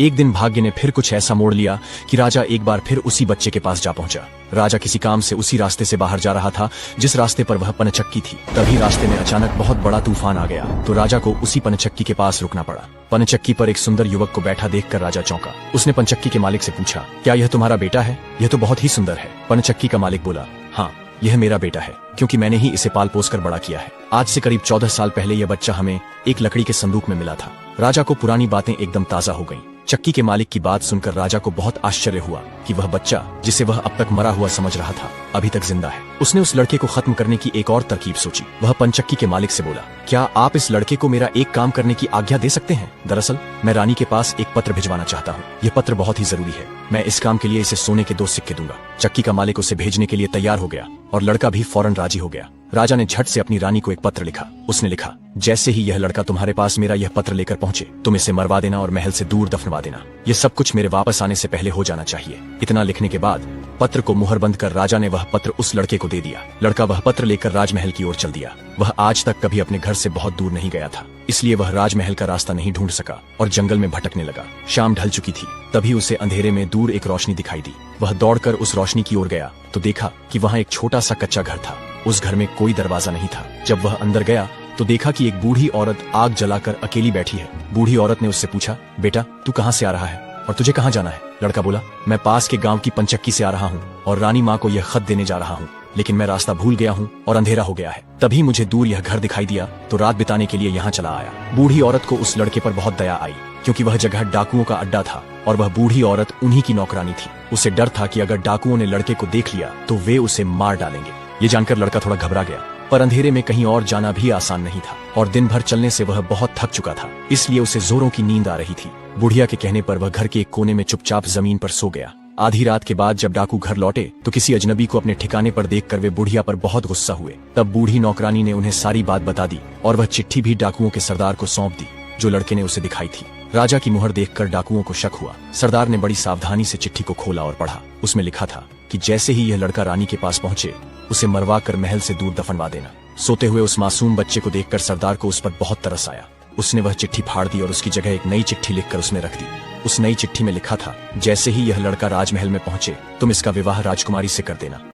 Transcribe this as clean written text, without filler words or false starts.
एक दिन भाग्य ने फिर कुछ ऐसा मोड़ लिया कि राजा एक बार फिर उसी बच्चे के पास जा पहुंचा। राजा किसी काम से उसी रास्ते से बाहर जा रहा था जिस रास्ते पर वह पनचक्की थी। तभी रास्ते में अचानक बहुत बड़ा तूफान आ गया तो राजा को उसी पनचक्की के पास रुकना पड़ा। पनचक्की पर एक सुंदर युवक को बैठा देखकर राजा चौंका। उसने पनचक्की के मालिक से पूछा, क्या यह तुम्हारा बेटा है? यह तो बहुत ही सुंदर है। पनचक्की का मालिक बोला, हाँ, यह मेरा बेटा है, क्योंकि मैंने ही इसे पाल पोस कर बड़ा किया है। आज से करीब 14 साल पहले यह बच्चा हमें एक लकड़ी के संदूक में मिला था। राजा को पुरानी बातें एकदम ताजा हो गईं। चक्की के मालिक की बात सुनकर राजा को बहुत आश्चर्य हुआ कि वह बच्चा, जिसे वह अब तक मरा हुआ समझ रहा था, अभी तक जिंदा है। उसने उस लड़के को खत्म करने की एक और तरकीब सोची। वह पनचक्की के मालिक से बोला, क्या आप इस लड़के को मेरा एक काम करने की आज्ञा दे सकते हैं? दरअसल मैं रानी के पास एक पत्र भिजवाना चाहता हूँ। यह पत्र बहुत ही जरूरी है। मैं इस काम के लिए इसे सोने के 2 सिक्के दूंगा। चक्की का मालिक उसे भेजने के लिए तैयार हो गया और लड़का भी फौरन राजी हो गया। राजा ने झट से अपनी रानी को एक पत्र लिखा। उसने लिखा, जैसे ही यह लड़का तुम्हारे पास मेरा यह पत्र लेकर पहुंचे, तुम इसे मरवा देना और महल से दूर दफनवा देना। यह सब कुछ मेरे वापस आने से पहले हो जाना चाहिए। इतना लिखने के बाद पत्र को मुहर बंद कर राजा ने वह पत्र उस लड़के को दे दिया। लड़का वह पत्र लेकर राजमहल की ओर चल दिया। वह आज तक कभी अपने घर से बहुत दूर नहीं गया था, इसलिए वह राजमहल का रास्ता नहीं ढूंढ सका और जंगल में भटकने लगा। शाम ढल चुकी थी। तभी उसे अंधेरे में दूर एक रोशनी दिखाई दी। वह दौड़कर उस रोशनी की ओर गया तो देखा कि वहाँ एक छोटा सा कच्चा घर था। उस घर में कोई दरवाजा नहीं था। जब वह अंदर गया तो देखा कि एक बूढ़ी औरत आग जलाकर अकेली बैठी है। बूढ़ी औरत ने उससे पूछा, बेटा, तू कहाँ से आ रहा है और तुझे कहाँ जाना है? लड़का बोला, मैं पास के गांव की पनचक्की से आ रहा हूँ और रानी माँ को यह खत देने जा रहा हूँ, लेकिन मैं रास्ता भूल गया हूँ और अंधेरा हो गया है। तभी मुझे दूर यह घर दिखाई दिया तो रात बिताने के लिए यहाँ चला आया। बूढ़ी औरत को उस लड़के पर बहुत दया आई, क्योंकि वह जगह डाकुओं का अड्डा था और वह बूढ़ी औरत उन्हीं की नौकरानी थी। उसे डर था कि अगर डाकुओं ने लड़के को देख लिया तो वे उसे मार डालेंगे। ये जानकर लड़का थोड़ा घबरा गया, पर अंधेरे में कहीं और जाना भी आसान नहीं था और दिन भर चलने से वह बहुत थक चुका था, इसलिए उसे जोरों की नींद आ रही थी। बुढ़िया के कहने पर वह घर के एक कोने में चुपचाप जमीन पर सो गया। आधी रात के बाद जब डाकू घर लौटे तो किसी अजनबी को अपने ठिकाने पर देखकर वे बुढ़िया पर बहुत गुस्सा हुए। तब बूढ़ी नौकरानी ने उन्हें सारी बात बता दी और वह चिट्ठी भी डाकुओं के सरदार को सौंप दी जो लड़के ने उसे दिखाई थी। राजा की मुहर देखकर डाकुओं को शक हुआ। सरदार ने बड़ी सावधानी से चिट्ठी को खोला और पढ़ा। उसमें लिखा था कि जैसे ही यह लड़का रानी के पास पहुंचे, उसे मरवा कर महल से दूर दफनवा देना। सोते हुए उस मासूम बच्चे को देखकर सरदार को उस पर बहुत तरस आया। उसने वह चिट्ठी फाड़ दी और उसकी जगह एक नई चिट्ठी लिखकर उसमें रख दी। उस नई चिट्ठी में लिखा था, जैसे ही यह लड़का राजमहल में पहुंचे, तुम इसका विवाह राजकुमारी से कर देना।